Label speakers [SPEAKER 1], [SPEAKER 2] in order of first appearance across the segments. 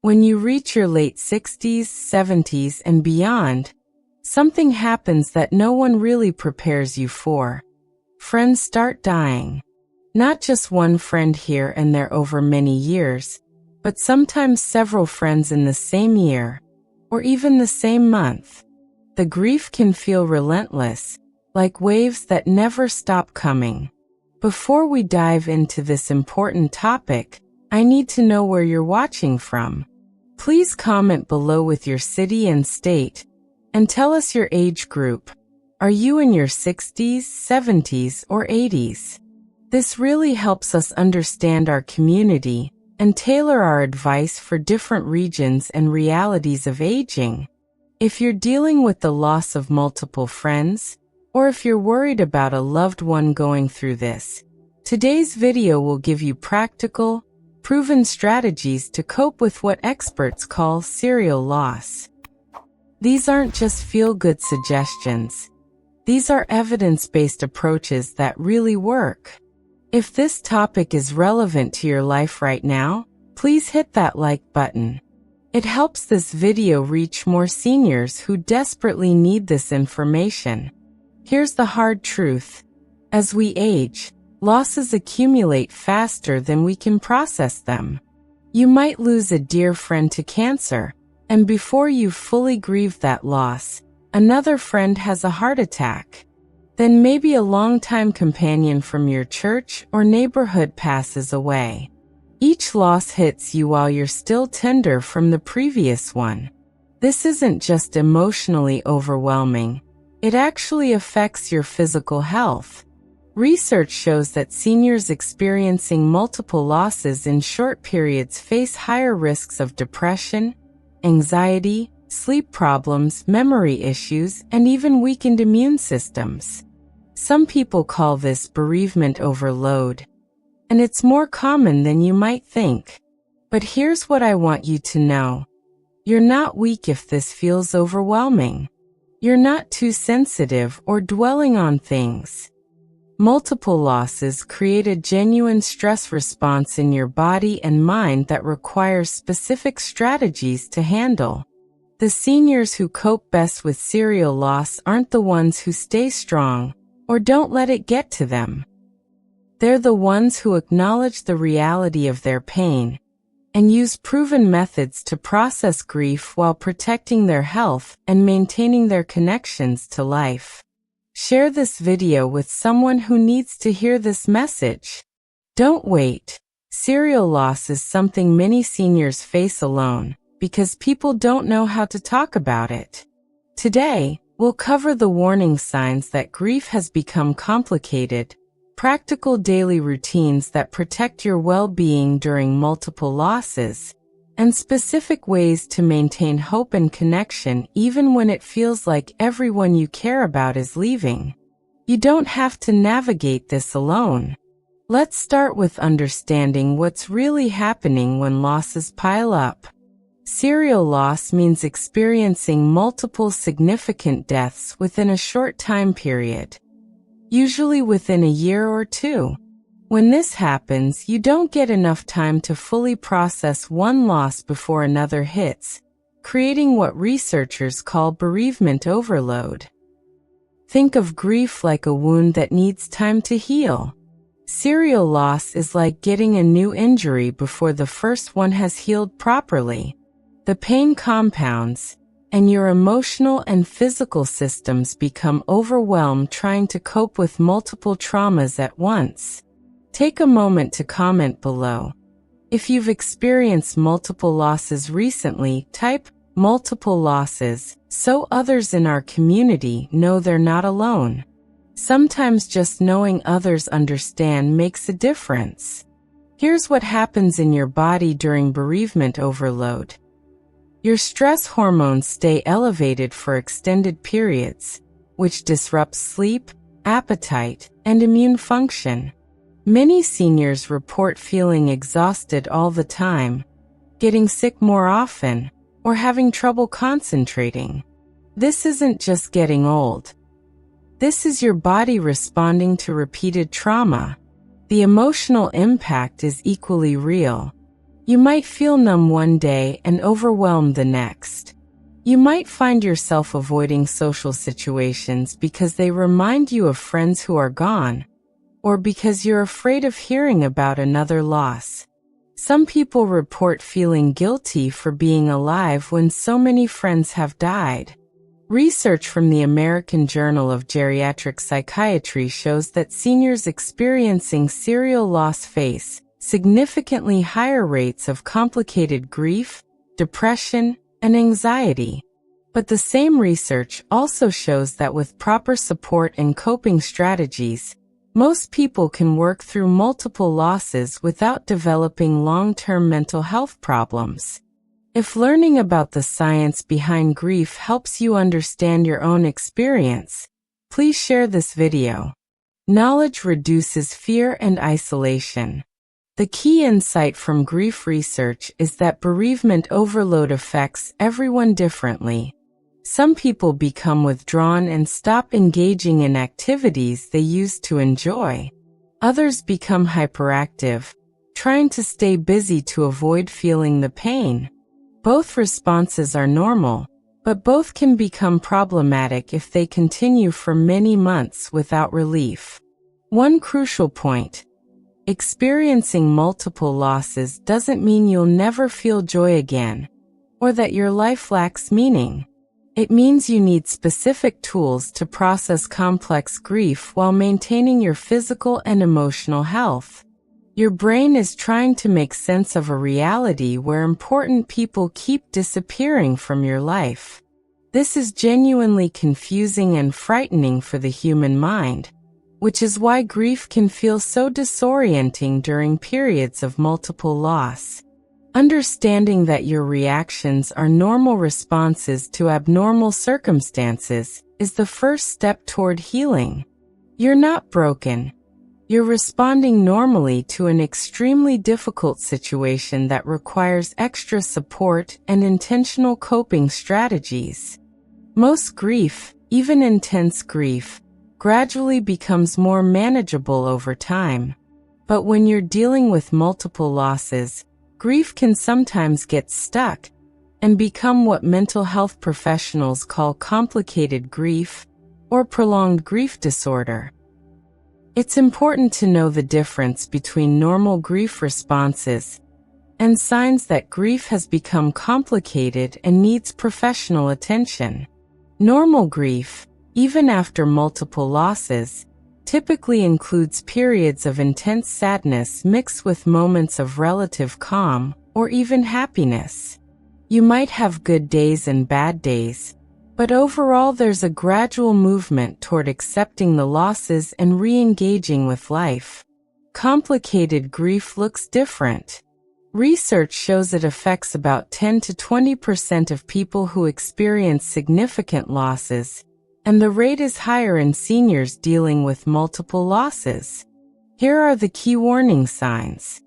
[SPEAKER 1] When you reach your late 60s, 70s, and beyond, something happens that no one really prepares you for. Friends start dying. Not just one friend here and there over many years, but sometimes several friends in the same year, or even the same month. The grief can feel relentless, like waves that never stop coming. Before we dive into this important topic, I need to know where you're watching from. Please comment below with your city and state, and tell us your age group. Are you in your 60s, 70s, or 80s? This really helps us understand our community and tailor our advice for different regions and realities of aging. If you're dealing with the loss of multiple friends, or if you're worried about a loved one going through this, today's video will give you practical, proven strategies to cope with what experts call serial loss. These aren't just feel-good suggestions. These are evidence-based approaches that really work. If this topic is relevant to your life right now, please hit that like button. It helps this video reach more seniors who desperately need this information. Here's the hard truth. As we age, losses accumulate faster than we can process them. You might lose a dear friend to cancer, and before you fully grieve that loss, another friend has a heart attack. Then maybe a longtime companion from your church or neighborhood passes away. Each loss hits you while you're still tender from the previous one. This isn't just emotionally overwhelming. It actually affects your physical health. Research shows that seniors experiencing multiple losses in short periods face higher risks of depression, anxiety, sleep problems, memory issues, and even weakened immune systems. Some people call this bereavement overload, and it's more common than you might think. But here's what I want you to know. You're not weak if this feels overwhelming. You're not too sensitive or dwelling on things. Multiple losses create a genuine stress response in your body and mind that requires specific strategies to handle. The seniors who cope best with serial loss aren't the ones who stay strong or don't let it get to them. They're the ones who acknowledge the reality of their pain and use proven methods to process grief while protecting their health and maintaining their connections to life. Share this video with someone who needs to hear this message. Don't wait. Serial loss is something many seniors face alone because people don't know how to talk about it. Today, we'll cover the warning signs that grief has become complicated, practical daily routines that protect your well-being during multiple losses, and specific ways to maintain hope and connection even when it feels like everyone you care about is leaving. You don't have to navigate this alone. Let's start with understanding what's really happening when losses pile up. Serial loss means experiencing multiple significant deaths within a short time period, usually within a year or two. When this happens, you don't get enough time to fully process one loss before another hits, creating what researchers call bereavement overload. Think of grief like a wound that needs time to heal. Serial loss is like getting a new injury before the first one has healed properly. The pain compounds, and your emotional and physical systems become overwhelmed trying to cope with multiple traumas at once. Take a moment to comment below. If you've experienced multiple losses recently, type multiple losses so others in our community know they're not alone. Sometimes just knowing others understand makes a difference. Here's what happens in your body during bereavement overload. Your stress hormones stay elevated for extended periods, which disrupts sleep, appetite, and immune function. Many seniors report feeling exhausted all the time, getting sick more often, or having trouble concentrating. This isn't just getting old. This is your body responding to repeated trauma. The emotional impact is equally real. You might feel numb one day and overwhelmed the next. You might find yourself avoiding social situations because they remind you of friends who are gone, or because you're afraid of hearing about another loss. Some people report feeling guilty for being alive when so many friends have died. Research from the American Journal of Geriatric Psychiatry shows that seniors experiencing serial loss face significantly higher rates of complicated grief, depression, and anxiety. But the same research also shows that with proper support and coping strategies, most people can work through multiple losses without developing long-term mental health problems. If learning about the science behind grief helps you understand your own experience, please share this video. Knowledge reduces fear and isolation. The key insight from grief research is that bereavement overload affects everyone differently. Some people become withdrawn and stop engaging in activities they used to enjoy. Others become hyperactive, trying to stay busy to avoid feeling the pain. Both responses are normal, but both can become problematic if they continue for many months without relief. One crucial point: experiencing multiple losses doesn't mean you'll never feel joy again, or that your life lacks meaning. It means you need specific tools to process complex grief while maintaining your physical and emotional health. Your brain is trying to make sense of a reality where important people keep disappearing from your life. This is genuinely confusing and frightening for the human mind, which is why grief can feel so disorienting during periods of multiple loss. Understanding that your reactions are normal responses to abnormal circumstances is the first step toward healing. You're not broken. You're responding normally to an extremely difficult situation that requires extra support and intentional coping strategies. Most grief, even intense grief, gradually becomes more manageable over time. But when you're dealing with multiple losses, grief can sometimes get stuck and become what mental health professionals call complicated grief or prolonged grief disorder. It's important to know the difference between normal grief responses and signs that grief has become complicated and needs professional attention. Normal grief, even after multiple losses, typically includes periods of intense sadness mixed with moments of relative calm or even happiness. You might have good days and bad days, but overall there's a gradual movement toward accepting the losses and re-engaging with life. Complicated grief looks different. Research shows it affects about 10 to 20% of people who experience significant losses, and the rate is higher in seniors dealing with multiple losses. Here are the key warning signs.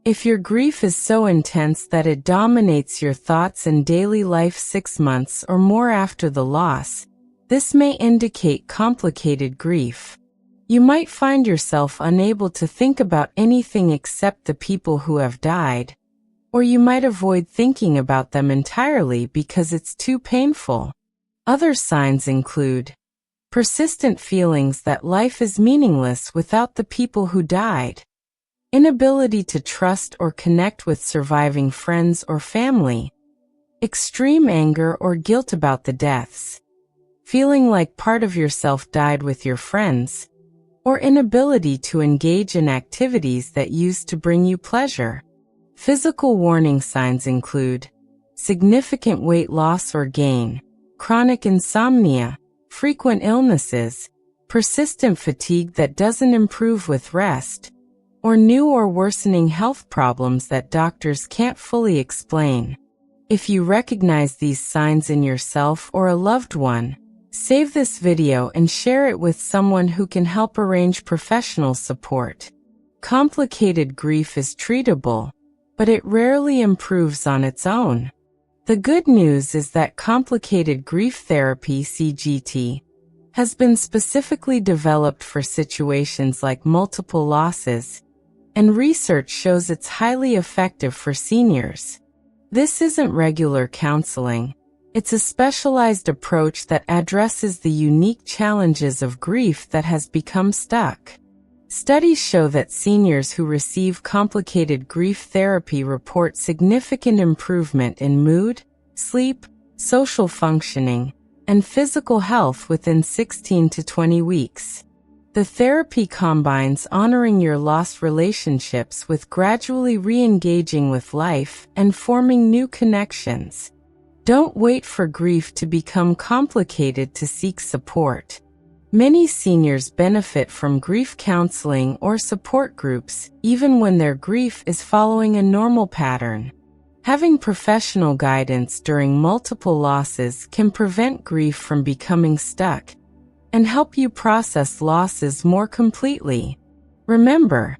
[SPEAKER 1] If your grief is so intense that it dominates your thoughts and daily life 6 months or more after the loss, this may indicate complicated grief. You might find yourself unable to think about anything except the people who have died, or you might avoid thinking about them entirely because it's too painful. Other signs include persistent feelings that life is meaningless without the people who died, inability to trust or connect with surviving friends or family, extreme anger or guilt about the deaths, feeling like part of yourself died with your friends, or inability to engage in activities that used to bring you pleasure. Physical warning signs include significant weight loss or gain, chronic insomnia, frequent illnesses, persistent fatigue that doesn't improve with rest, or new or worsening health problems that doctors can't fully explain. If you recognize these signs in yourself or a loved one, save this video and share it with someone who can help arrange professional support. Complicated grief is treatable, but it rarely improves on its own. The good news is that complicated grief therapy (CGT) has been specifically developed for situations like multiple losses, and research shows it's highly effective for seniors. This isn't regular counseling. It's a specialized approach that addresses the unique challenges of grief that has become stuck. Studies show that seniors who receive complicated grief therapy report significant improvement in mood, sleep, social functioning, and physical health within 16 to 20 weeks. The therapy combines honoring your lost relationships with gradually re-engaging with life and forming new connections. Don't wait for grief to become complicated to seek support. Many seniors benefit from grief counseling or support groups, even when their grief is following a normal pattern. Having professional guidance during multiple losses can prevent grief from becoming stuck and help you process losses more completely. Remember,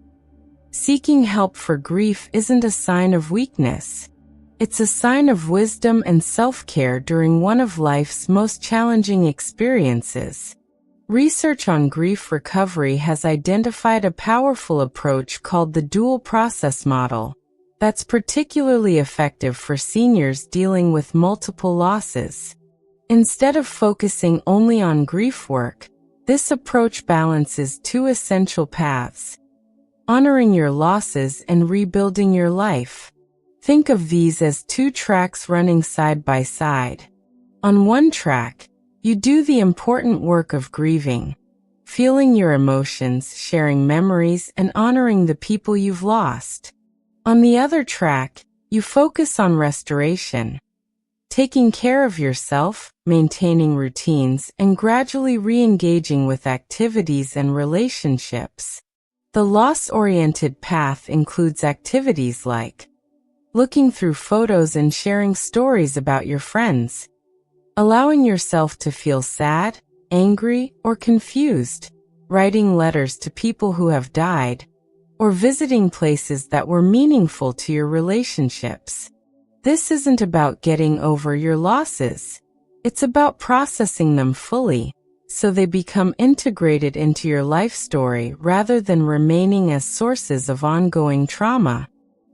[SPEAKER 1] seeking help for grief isn't a sign of weakness. It's a sign of wisdom and self-care during one of life's most challenging experiences. Research on grief recovery has identified a powerful approach called the dual process model that's particularly effective for seniors dealing with multiple losses. Instead of focusing only on grief work, this approach balances two essential paths: honoring your losses and rebuilding your life. Think of these as two tracks running side by side. On one track, you do the important work of grieving, feeling your emotions, sharing memories, and honoring the people you've lost. On the other track, you focus on restoration, taking care of yourself, maintaining routines, and gradually re-engaging with activities and relationships. The loss-oriented path includes activities like looking through photos and sharing stories about your friends, allowing yourself to feel sad, angry, or confused, writing letters to people who have died, or visiting places that were meaningful to your relationships. This isn't about getting over your losses. It's about processing them fully, so they become integrated into your life story rather than remaining as sources of ongoing trauma.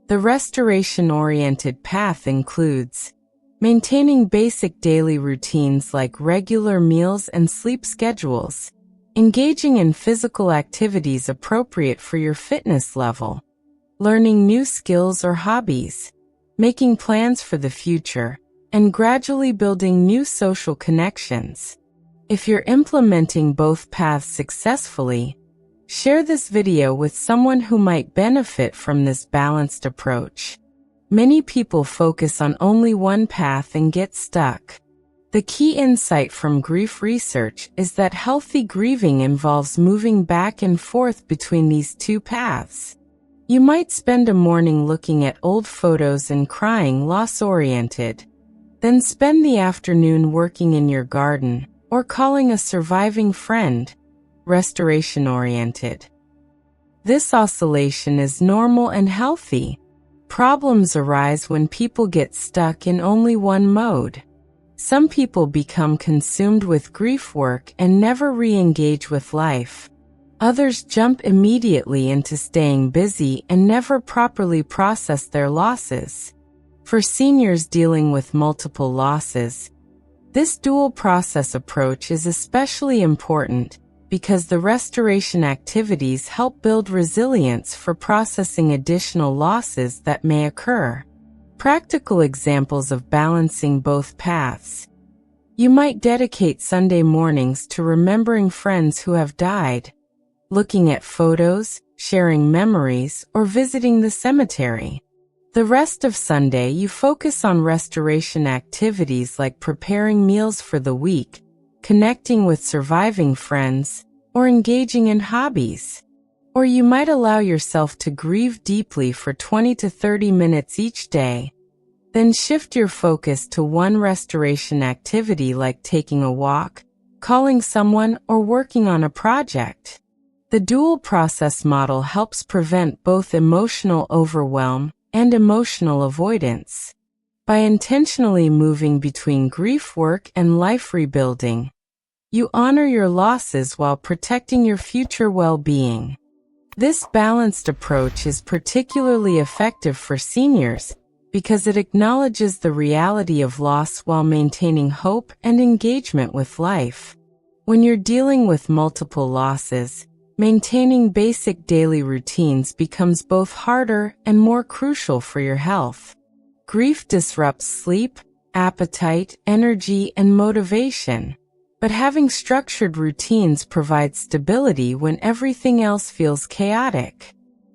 [SPEAKER 1] The restoration-oriented path includes maintaining basic daily routines like regular meals and sleep schedules, engaging in physical activities appropriate for your fitness level, learning new skills or hobbies, making plans for the future, and gradually building new social connections. If you're implementing both paths successfully, share this video with someone who might benefit from this balanced approach. Many people focus on only one path and get stuck. The key insight from grief research is that healthy grieving involves moving back and forth between these two paths. You might spend a morning looking at old photos and crying, loss-oriented, then spend the afternoon working in your garden or calling a surviving friend, restoration-oriented. This oscillation is normal and healthy. Problems arise when people get stuck in only one mode. Some people become consumed with grief work and never re-engage with life. Others jump immediately into staying busy and never properly process their losses. For seniors dealing with multiple losses, this dual process approach is especially important because the restoration activities help build resilience for processing additional losses that may occur. Practical examples of balancing both paths. You might dedicate Sunday mornings to remembering friends who have died, looking at photos, sharing memories, or visiting the cemetery. The rest of Sunday, you focus on restoration activities like preparing meals for the week, connecting with surviving friends, or engaging in hobbies. Or you might allow yourself to grieve deeply for 20 to 30 minutes each day. Then shift your focus to one restoration activity like taking a walk, calling someone, or working on a project. The dual process model helps prevent both emotional overwhelm and emotional avoidance. By intentionally moving between grief work and life rebuilding, you honor your losses while protecting your future well-being. This balanced approach is particularly effective for seniors because it acknowledges the reality of loss while maintaining hope and engagement with life. When you're dealing with multiple losses, maintaining basic daily routines becomes both harder and more crucial for your health. Grief disrupts sleep, appetite, energy, and motivation. But having structured routines provides stability when everything else feels chaotic.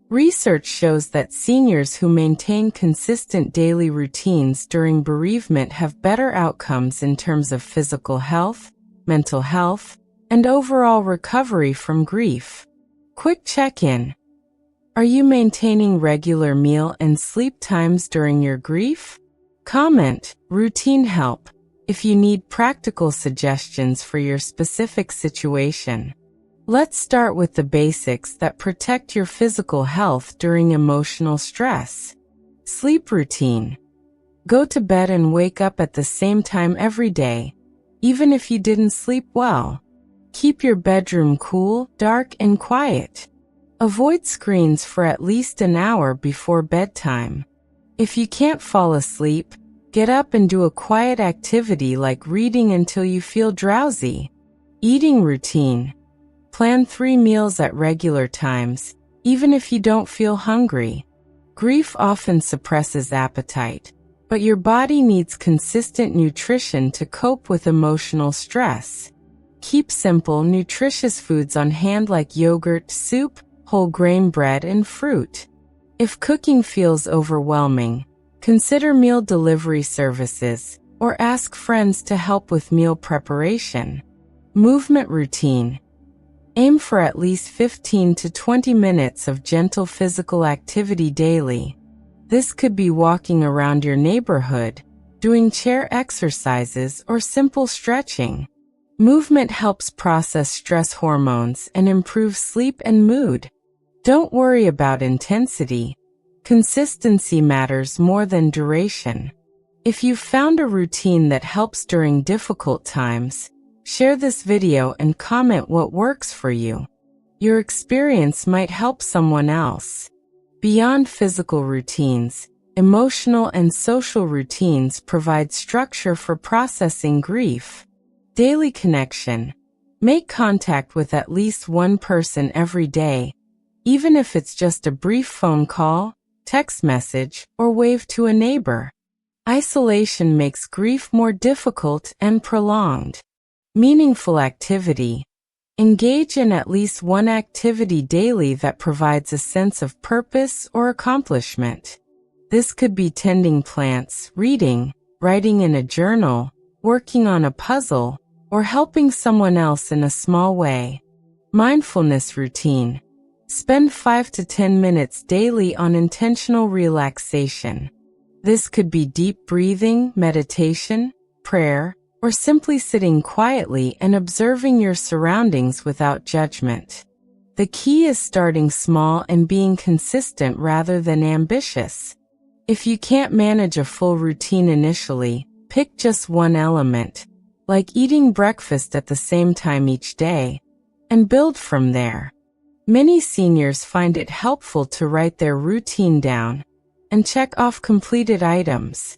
[SPEAKER 1] Research shows that seniors who maintain consistent daily routines during bereavement have better outcomes in terms of physical health, mental health, and overall recovery from grief. Quick check-in. Are you maintaining regular meal and sleep times during your grief? Comment, routine help, if you need practical suggestions for your specific situation. Let's start with the basics that protect your physical health during emotional stress. Sleep routine. Go to bed and wake up at the same time every day, even if you didn't sleep well. Keep your bedroom cool, dark, and quiet. Avoid screens for at least an hour before bedtime. If you can't fall asleep, get up and do a quiet activity like reading until you feel drowsy. Eating routine. Plan 3 meals at regular times, even if you don't feel hungry. Grief often suppresses appetite, but your body needs consistent nutrition to cope with emotional stress. Keep simple, nutritious foods on hand like yogurt, soup, whole grain bread, and fruit. If cooking feels overwhelming, consider meal delivery services or ask friends to help with meal preparation. Movement routine. Aim for at least 15 to 20 minutes of gentle physical activity daily. This could be walking around your neighborhood, doing chair exercises, or simple stretching. Movement helps process stress hormones and improve sleep and mood. Don't worry about intensity. Consistency matters more than duration. If you've found a routine that helps during difficult times, share this video and comment what works for you. Your experience might help someone else. Beyond physical routines, emotional and social routines provide structure for processing grief. Daily connection. Make contact with at least one person every day, even if it's just a brief phone call, text message, or wave to a neighbor. Isolation makes grief more difficult and prolonged. Meaningful activity. Engage in at least one activity daily that provides a sense of purpose or accomplishment. This could be tending plants, reading, writing in a journal, working on a puzzle, or helping someone else in a small way. Mindfulness routine. Spend 5 to 10 minutes daily on intentional relaxation. This could be deep breathing, meditation, prayer, or simply sitting quietly and observing your surroundings without judgment. The key is starting small and being consistent rather than ambitious. If you can't manage a full routine initially, pick just one element, like eating breakfast at the same time each day, and build from there. Many seniors find it helpful to write their routine down and check off completed items.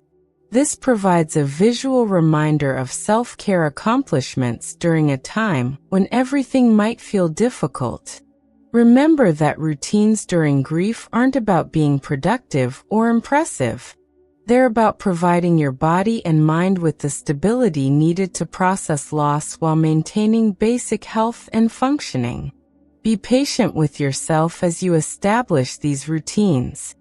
[SPEAKER 1] This provides a visual reminder of self-care accomplishments during a time when everything might feel difficult. Remember that routines during grief aren't about being productive or impressive. They're about providing your body and mind with the stability needed to process loss while maintaining basic health and functioning. Be patient with yourself as you establish these routines.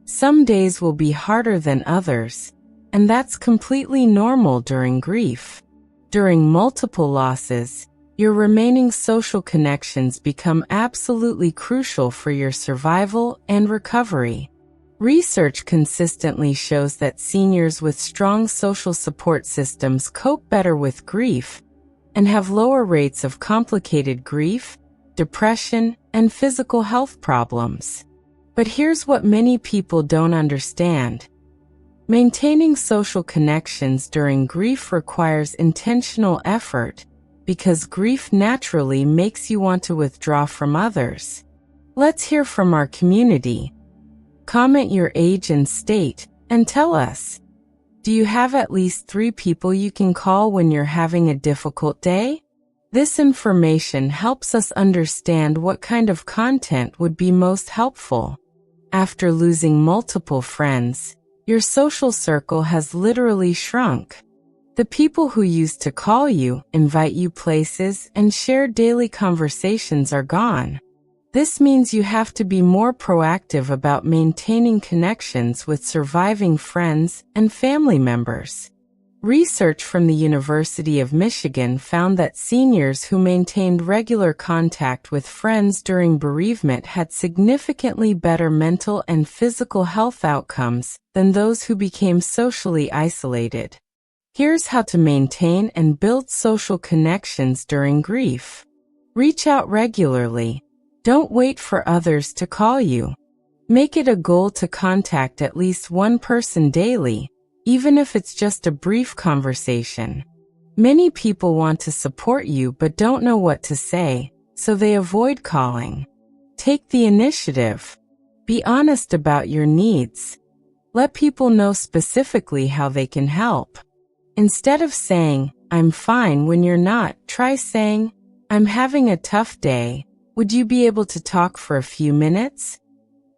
[SPEAKER 1] Some days will be harder than others, and that's completely normal during grief. During multiple losses, your remaining social connections become absolutely crucial for your survival and recovery. Research consistently shows that seniors with strong social support systems cope better with grief and have lower rates of complicated grief, depression, and physical health problems. But here's what many people don't understand. Maintaining social connections during grief requires intentional effort because grief naturally makes you want to withdraw from others. Let's hear from our community. Comment your age and state, and tell us. Do you have at least 3 people you can call when you're having a difficult day? This information helps us understand what kind of content would be most helpful. After losing multiple friends, your social circle has literally shrunk. The people who used to call you, invite you places, and share daily conversations are gone. This means you have to be more proactive about maintaining connections with surviving friends and family members. Research from the University of Michigan found that seniors who maintained regular contact with friends during bereavement had significantly better mental and physical health outcomes than those who became socially isolated. Here's how to maintain and build social connections during grief. Reach out regularly. Don't wait for others to call you. Make it a goal to contact at least one person daily, even if it's just a brief conversation. Many people want to support you but don't know what to say, so they avoid calling. Take the initiative. Be honest about your needs. Let people know specifically how they can help. Instead of saying, "I'm fine," when you're not, try saying, "I'm having a tough day. Would you be able to talk for a few minutes?"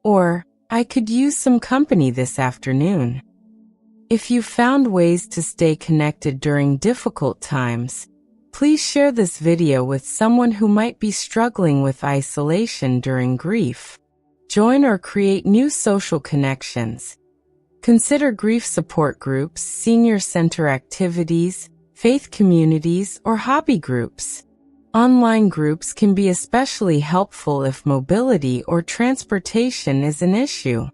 [SPEAKER 1] Or, "I could use some company this afternoon." If you found ways to stay connected during difficult times, please share this video with someone who might be struggling with isolation during grief. Join or create new social connections. Consider grief support groups, senior center activities, faith communities, or hobby groups. Online groups can be especially helpful if mobility or transportation is an issue.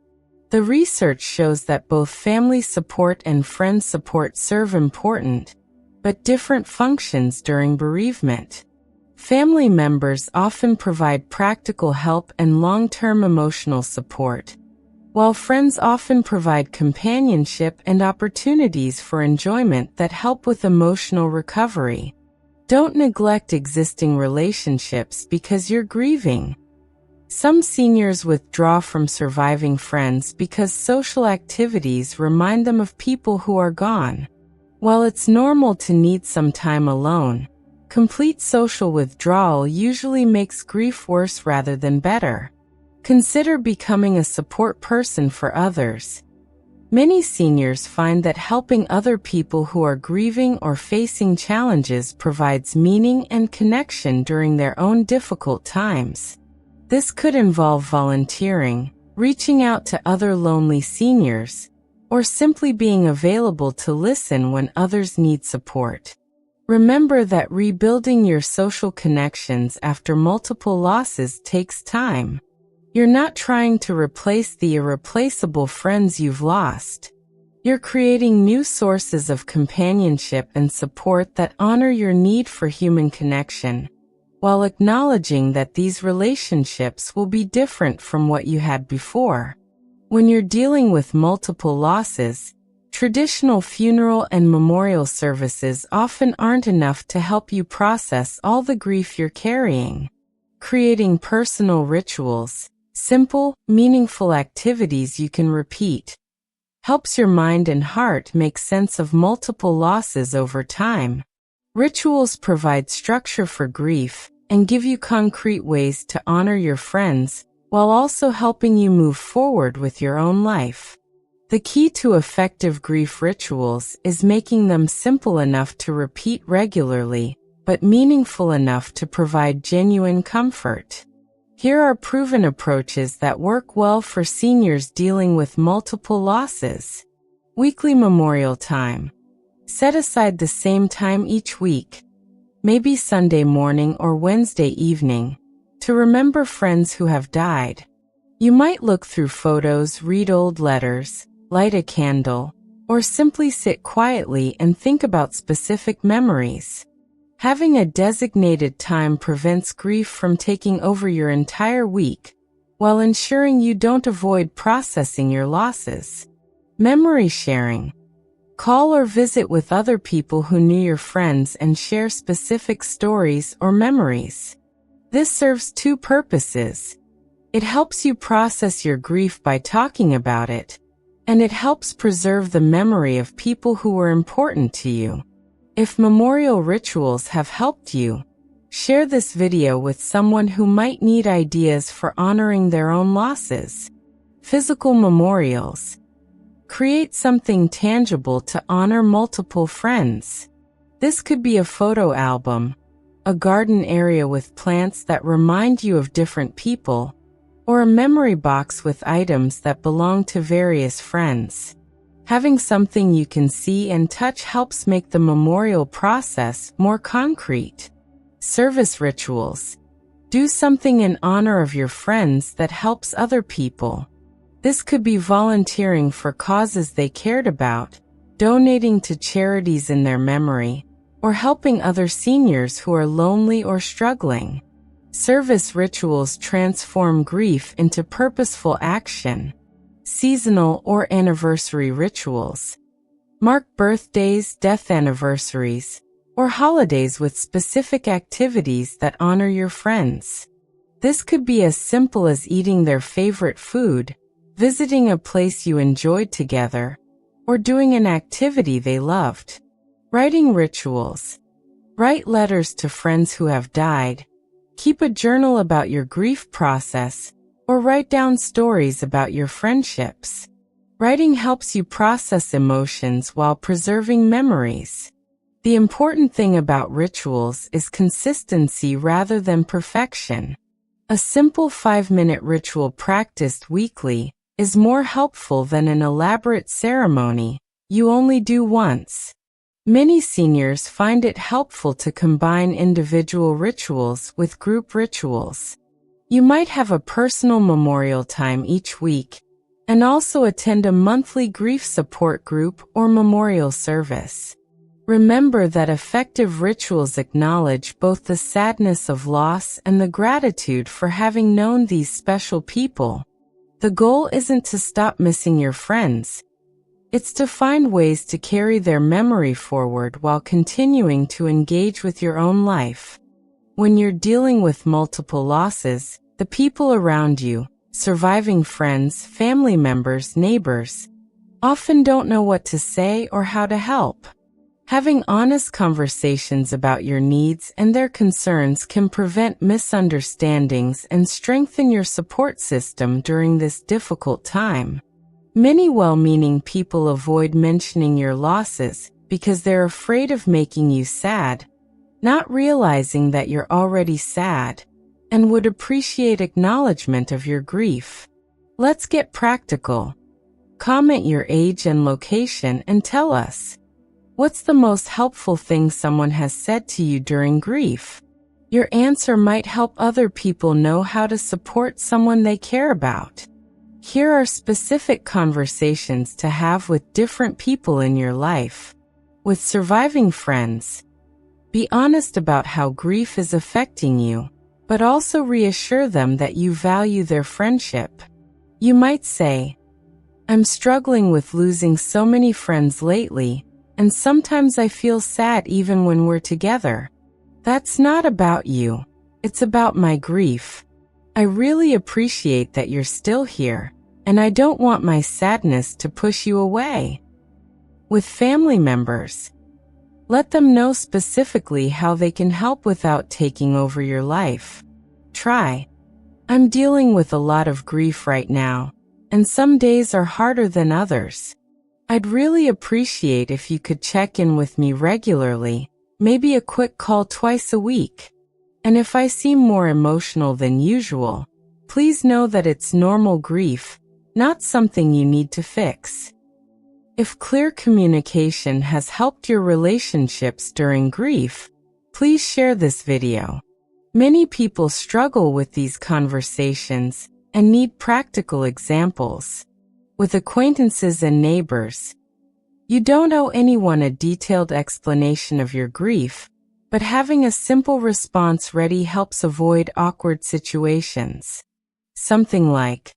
[SPEAKER 1] The research shows that both family support and friend support serve important, but different functions during bereavement. Family members often provide practical help and long-term emotional support, while friends often provide companionship and opportunities for enjoyment that help with emotional recovery. Don't neglect existing relationships because you're grieving. Some seniors withdraw from surviving friends because social activities remind them of people who are gone. While it's normal to need some time alone, complete social withdrawal usually makes grief worse rather than better. Consider becoming a support person for others. Many seniors find that helping other people who are grieving or facing challenges provides meaning and connection during their own difficult times. This could involve volunteering, reaching out to other lonely seniors, or simply being available to listen when others need support. Remember that rebuilding your social connections after multiple losses takes time. You're not trying to replace the irreplaceable friends you've lost. You're creating new sources of companionship and support that honor your need for human connection, while acknowledging that these relationships will be different from what you had before. When you're dealing with multiple losses, traditional funeral and memorial services often aren't enough to help you process all the grief you're carrying. Creating personal rituals, simple, meaningful activities you can repeat, helps your mind and heart make sense of multiple losses over time. Rituals provide structure for grief and give you concrete ways to honor your friends while also helping you move forward with your own life. The key to effective grief rituals is making them simple enough to repeat regularly, but meaningful enough to provide genuine comfort. Here are proven approaches that work well for seniors dealing with multiple losses. Weekly memorial time. Set aside the same time each week, maybe Sunday morning or Wednesday evening, to remember friends who have died. You might look through photos, read old letters, light a candle, or simply sit quietly and think about specific memories. Having a designated time prevents grief from taking over your entire week, while ensuring you don't avoid processing your losses. Memory sharing. Call or visit with other people who knew your friends and share specific stories or memories. This serves two purposes. It helps you process your grief by talking about it, and it helps preserve the memory of people who were important to you. If memorial rituals have helped you, share this video with someone who might need ideas for honoring their own losses. Physical memorials. Create something tangible to honor multiple friends. This could be a photo album, a garden area with plants that remind you of different people, or a memory box with items that belong to various friends. Having something you can see and touch helps make the memorial process more concrete. Service rituals. Do something in honor of your friends that helps other people. This could be volunteering for causes they cared about, donating to charities in their memory, or helping other seniors who are lonely or struggling. Service rituals transform grief into purposeful action. Seasonal or anniversary rituals. Mark birthdays, death anniversaries, or holidays with specific activities that honor your friends. This could be as simple as eating their favorite food, visiting a place you enjoyed together, or doing an activity they loved. Writing rituals. Write letters to friends who have died. Keep a journal about your grief process, or write down stories about your friendships. Writing helps you process emotions while preserving memories. The important thing about rituals is consistency rather than perfection. A simple 5-minute ritual practiced weekly is more helpful than an elaborate ceremony you only do once. Many seniors find it helpful to combine individual rituals with group rituals. You might have a personal memorial time each week, and also attend a monthly grief support group or memorial service. Remember that effective rituals acknowledge both the sadness of loss and the gratitude for having known these special people. The goal isn't to stop missing your friends. It's to find ways to carry their memory forward while continuing to engage with your own life. When you're dealing with multiple losses, the people around you, surviving friends, family members, neighbors, often don't know what to say or how to help. Having honest conversations about your needs and their concerns can prevent misunderstandings and strengthen your support system during this difficult time. Many well-meaning people avoid mentioning your losses because they're afraid of making you sad, not realizing that you're already sad, and would appreciate acknowledgement of your grief. Let's get practical. Comment your age and location and tell us, what's the most helpful thing someone has said to you during grief? Your answer might help other people know how to support someone they care about. Here are specific conversations to have with different people in your life. With surviving friends, be honest about how grief is affecting you, but also reassure them that you value their friendship. You might say, "I'm struggling with losing so many friends lately, and sometimes I feel sad even when we're together. That's not about you. It's about my grief. I really appreciate that you're still here, and I don't want my sadness to push you away." With family members, let them know specifically how they can help without taking over your life. Try, "I'm dealing with a lot of grief right now, and some days are harder than others. I'd really appreciate if you could check in with me regularly, maybe a quick call twice a week. And if I seem more emotional than usual, please know that it's normal grief, not something you need to fix." If clear communication has helped your relationships during grief, please share this video. Many people struggle with these conversations and need practical examples. With acquaintances and neighbors, you don't owe anyone a detailed explanation of your grief, but having a simple response ready helps avoid awkward situations. Something like,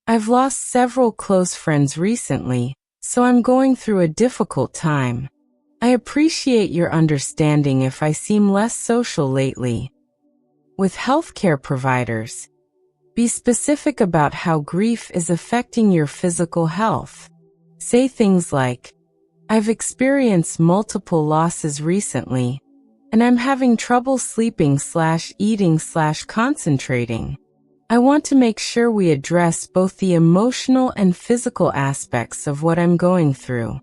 [SPEAKER 1] "I've lost several close friends recently, so I'm going through a difficult time. I appreciate your understanding if I seem less social lately." With healthcare providers, Be specific about how grief is affecting your physical health. Say things like, "I've experienced multiple losses recently, and I'm having trouble sleeping/eating/concentrating. I want to make sure we address both the emotional and physical aspects of what I'm going through."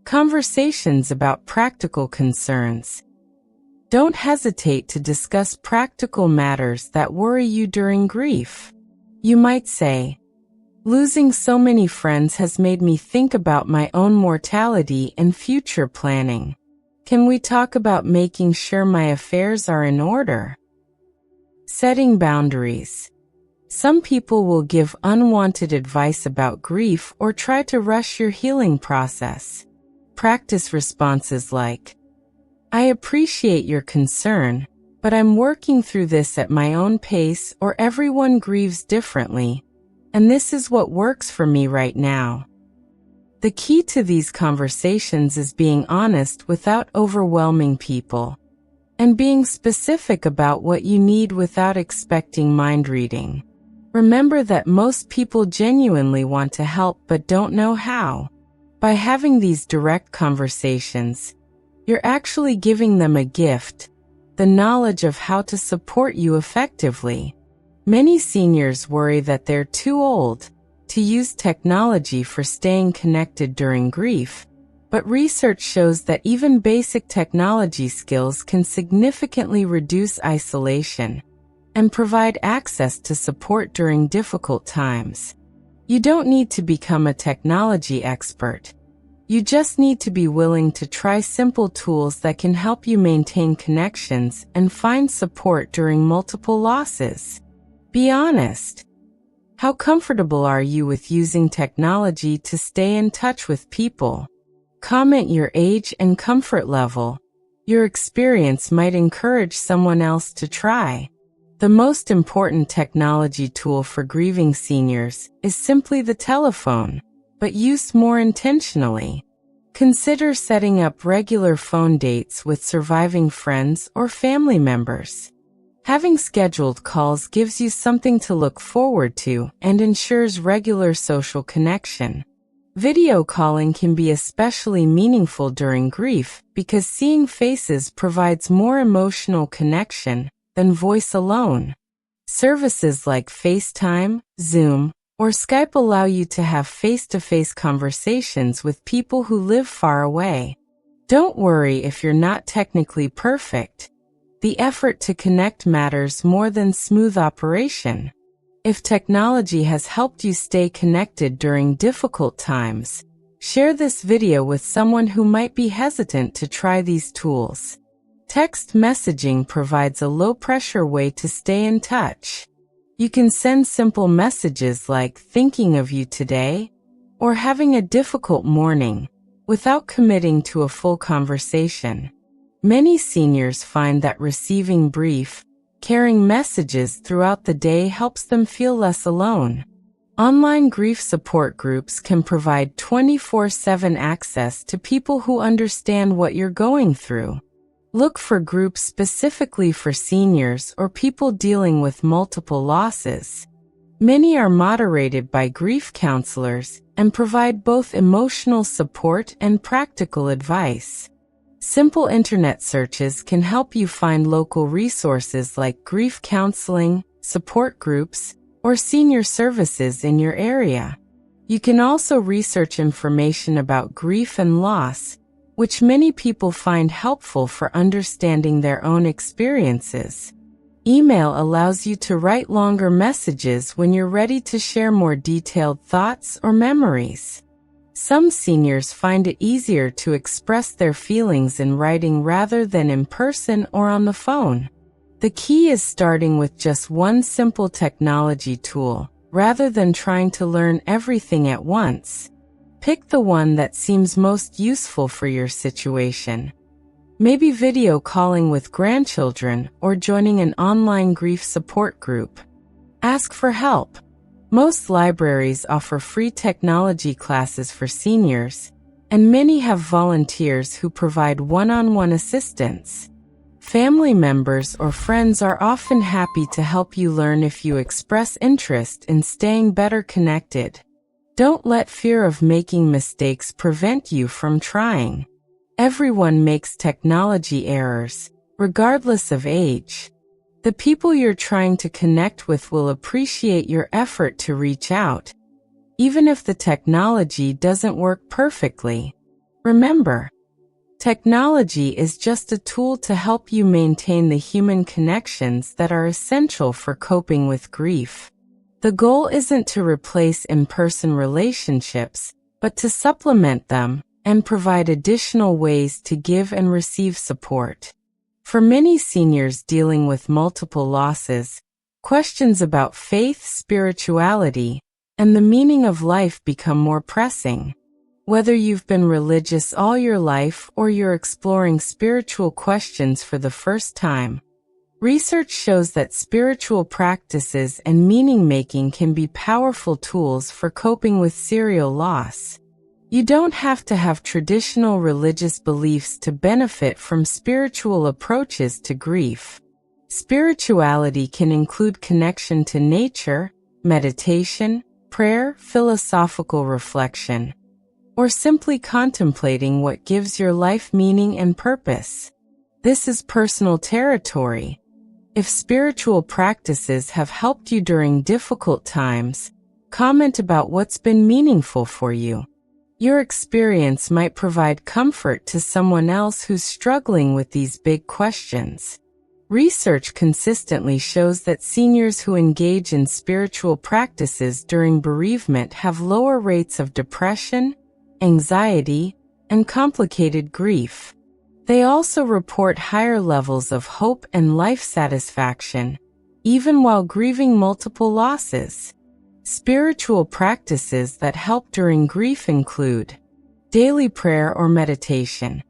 [SPEAKER 1] Conversations about practical concerns. Don't hesitate to discuss practical matters that worry you during grief. You might say, "Losing so many friends has made me think about my own mortality and future planning. Can we talk about making sure my affairs are in order?" Setting boundaries. Some people will give unwanted advice about grief or try to rush your healing process. Practice responses like, "I appreciate your concern, but I'm working through this at my own pace, or everyone grieves differently, and this is what works for me right now." The key to these conversations is being honest without overwhelming people, and being specific about what you need without expecting mind reading. Remember that most people genuinely want to help but don't know how. By having these direct conversations, you're actually giving them a gift, the knowledge of how to support you effectively. Many seniors worry that they're too old to use technology for staying connected during grief, but research shows that even basic technology skills can significantly reduce isolation and provide access to support during difficult times. You don't need to become a technology expert. You just need to be willing to try simple tools that can help you maintain connections and find support during multiple losses. Be honest. How comfortable are you with using technology to stay in touch with people? Comment your age and comfort level. Your experience might encourage someone else to try. The most important technology tool for grieving seniors is simply the telephone, but use more intentionally. Consider setting up regular phone dates with surviving friends or family members. Having scheduled calls gives you something to look forward to and ensures regular social connection. Video calling can be especially meaningful during grief because seeing faces provides more emotional connection than voice alone. Services like FaceTime, Zoom, or Skype allow you to have face-to-face conversations with people who live far away. Don't worry if you're not technically perfect. The effort to connect matters more than smooth operation. If technology has helped you stay connected during difficult times, share this video with someone who might be hesitant to try these tools. Text messaging provides a low-pressure way to stay in touch. You can send simple messages like "thinking of you today" or "having a difficult morning" without committing to a full conversation. Many seniors find that receiving brief, caring messages throughout the day helps them feel less alone. Online grief support groups can provide 24/7 access to people who understand what you're going through. Look for groups specifically for seniors or people dealing with multiple losses. Many are moderated by grief counselors and provide both emotional support and practical advice. Simple internet searches can help you find local resources like grief counseling, support groups, or senior services in your area. You can also research information about grief and loss, which many people find helpful for understanding their own experiences. Email allows you to write longer messages when you're ready to share more detailed thoughts or memories. Some seniors find it easier to express their feelings in writing rather than in person or on the phone. The key is starting with just one simple technology tool, rather than trying to learn everything at once. Pick the one that seems most useful for your situation. Maybe video calling with grandchildren or joining an online grief support group. Ask for help. Most libraries offer free technology classes for seniors, and many have volunteers who provide one-on-one assistance. Family members or friends are often happy to help you learn if you express interest in staying better connected. Don't let fear of making mistakes prevent you from trying. Everyone makes technology errors, regardless of age. The people you're trying to connect with will appreciate your effort to reach out, even if the technology doesn't work perfectly. Remember, technology is just a tool to help you maintain the human connections that are essential for coping with grief. The goal isn't to replace in-person relationships, but to supplement them and provide additional ways to give and receive support. For many seniors dealing with multiple losses, questions about faith, spirituality, and the meaning of life become more pressing. Whether you've been religious all your life or you're exploring spiritual questions for the first time, research shows that spiritual practices and meaning-making can be powerful tools for coping with serial loss. You don't have to have traditional religious beliefs to benefit from spiritual approaches to grief. Spirituality can include connection to nature, meditation, prayer, philosophical reflection, or simply contemplating what gives your life meaning and purpose. This is personal territory. If spiritual practices have helped you during difficult times, comment about what's been meaningful for you. Your experience might provide comfort to someone else who's struggling with these big questions. Research consistently shows that seniors who engage in spiritual practices during bereavement have lower rates of depression, anxiety, and complicated grief. They also report higher levels of hope and life satisfaction, even while grieving multiple losses. Spiritual practices that help during grief include daily prayer or meditation.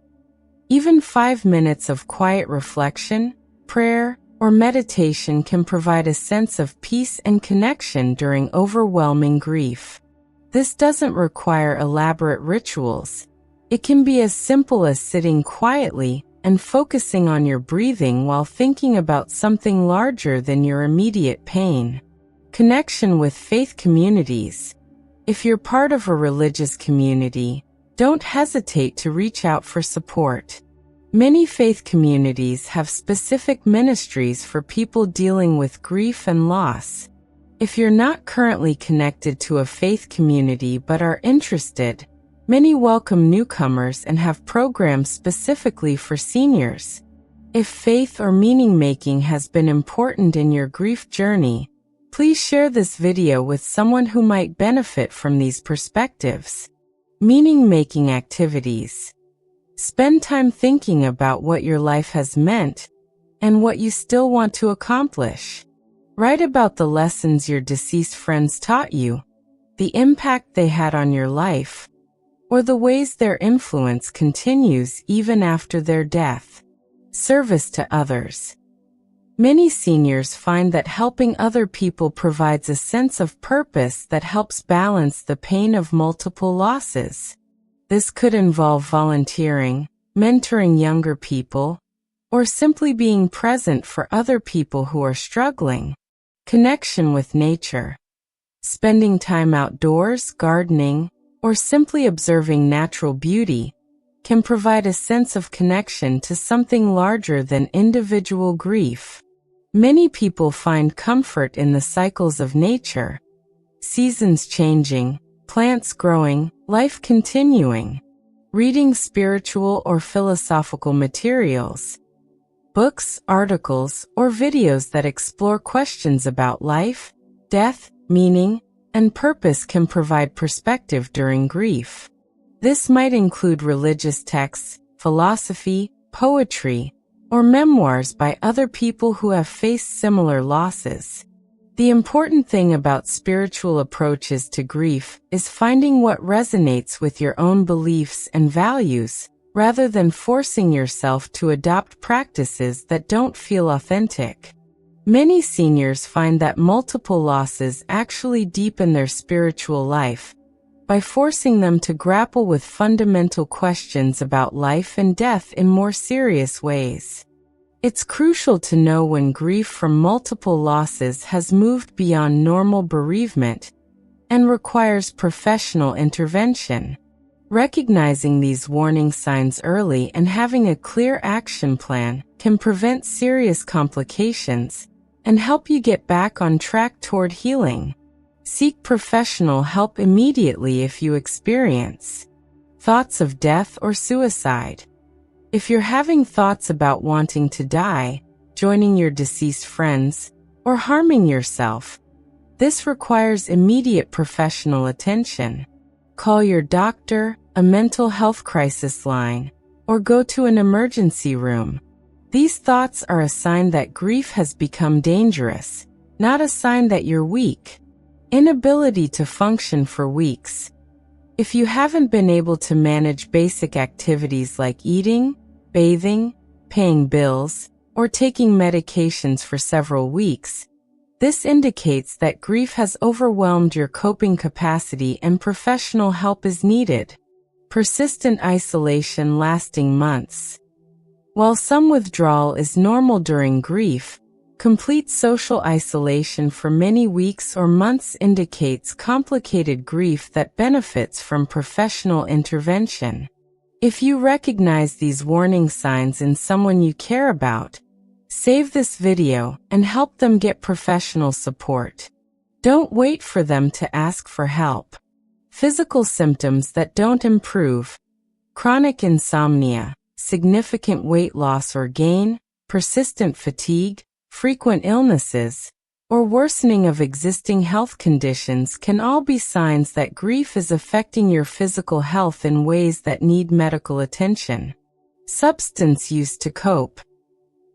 [SPEAKER 1] Even 5 minutes of quiet reflection, prayer, or meditation can provide a sense of peace and connection during overwhelming grief. This doesn't require elaborate rituals. It can be as simple as sitting quietly and focusing on your breathing while thinking about something larger than your immediate pain. Connection with faith communities. If you're part of a religious community, don't hesitate to reach out for support. Many faith communities have specific ministries for people dealing with grief and loss. If you're not currently connected to a faith community but are interested, many welcome newcomers and have programs specifically for seniors. If faith or meaning-making has been important in your grief journey, please share this video with someone who might benefit from these perspectives. Meaning-making activities. Spend time thinking about what your life has meant and what you still want to accomplish. Write about the lessons your deceased friends taught you, the impact they had on your life, or the ways their influence continues even after their death. Service to others. Many seniors find that helping other people provides a sense of purpose that helps balance the pain of multiple losses. This could involve volunteering, mentoring younger people, or simply being present for other people who are struggling. Connection with nature. Spending time outdoors, gardening, or simply observing natural beauty can provide a sense of connection to something larger than individual grief. Many people find comfort in the cycles of nature. Seasons changing, plants growing, life continuing. Reading spiritual or philosophical materials. Books, articles, or videos that explore questions about life, death, meaning, and purpose can provide perspective during grief. This might include religious texts, philosophy, poetry, or memoirs by other people who have faced similar losses. The important thing about spiritual approaches to grief is finding what resonates with your own beliefs and values, rather than forcing yourself to adopt practices that don't feel authentic. Many seniors find that multiple losses actually deepen their spiritual life by forcing them to grapple with fundamental questions about life and death in more serious ways. It's crucial to know when grief from multiple losses has moved beyond normal bereavement and requires professional intervention. Recognizing these warning signs early and having a clear action plan can prevent serious complications and help you get back on track toward healing. Seek professional help immediately if you experience thoughts of death or suicide. If you're having thoughts about wanting to die, joining your deceased friends, or harming yourself, this requires immediate professional attention. Call your doctor, a mental health crisis line, or go to an emergency room. These thoughts are a sign that grief has become dangerous, not a sign that you're weak. Inability to function for weeks. If you haven't been able to manage basic activities like eating, bathing, paying bills, or taking medications for several weeks, this indicates that grief has overwhelmed your coping capacity and professional help is needed. Persistent isolation lasting months. While some withdrawal is normal during grief, complete social isolation for many weeks or months indicates complicated grief that benefits from professional intervention. If you recognize these warning signs in someone you care about, save this video and help them get professional support. Don't wait for them to ask for help. Physical symptoms that don't improve. Chronic insomnia, significant weight loss or gain, persistent fatigue, frequent illnesses, or worsening of existing health conditions can all be signs that grief is affecting your physical health in ways that need medical attention. Substance use to cope.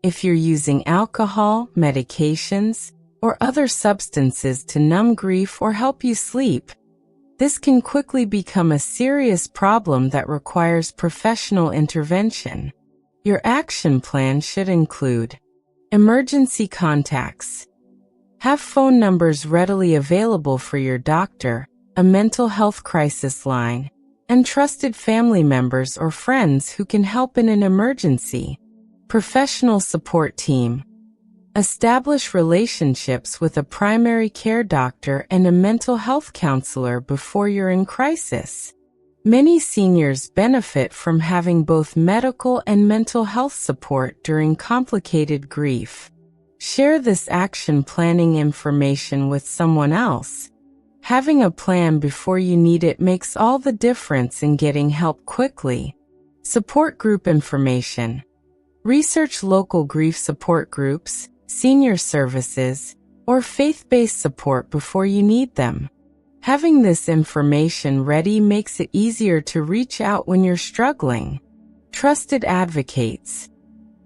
[SPEAKER 1] If you're using alcohol, medications, or other substances to numb grief or help you sleep, this can quickly become a serious problem that requires professional intervention. Your action plan should include emergency contacts. Have phone numbers readily available for your doctor, a mental health crisis line, and trusted family members or friends who can help in an emergency. Professional support team. Establish relationships with a primary care doctor and a mental health counselor before you're in crisis. Many seniors benefit from having both medical and mental health support during complicated grief. Share this action planning information with someone else. Having a plan before you need it makes all the difference in getting help quickly. Support group information. Research local grief support groups, senior services, or faith-based support before you need them. Having this information ready makes it easier to reach out when you're struggling. Trusted advocates.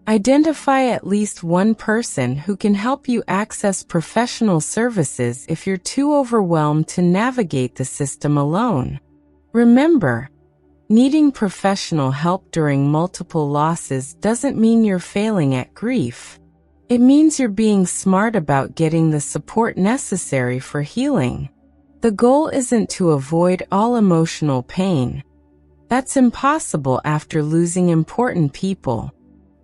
[SPEAKER 1] Identify at least one person who can help you access professional services if you're too overwhelmed to navigate the system alone. Remember, needing professional help during multiple losses doesn't mean you're failing at grief. It means you're being smart about getting the support necessary for healing. The goal isn't to avoid all emotional pain. That's impossible after losing important people.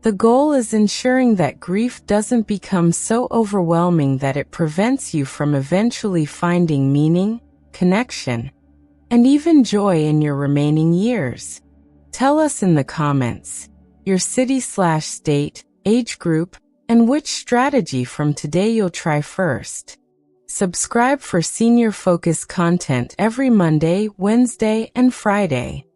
[SPEAKER 1] The goal is ensuring that grief doesn't become so overwhelming that it prevents you from eventually finding meaning, connection, and even joy in your remaining years. Tell us in the comments your city/state, age group, and which strategy from today you'll try first. Subscribe for senior-focused content every Monday, Wednesday, and Friday.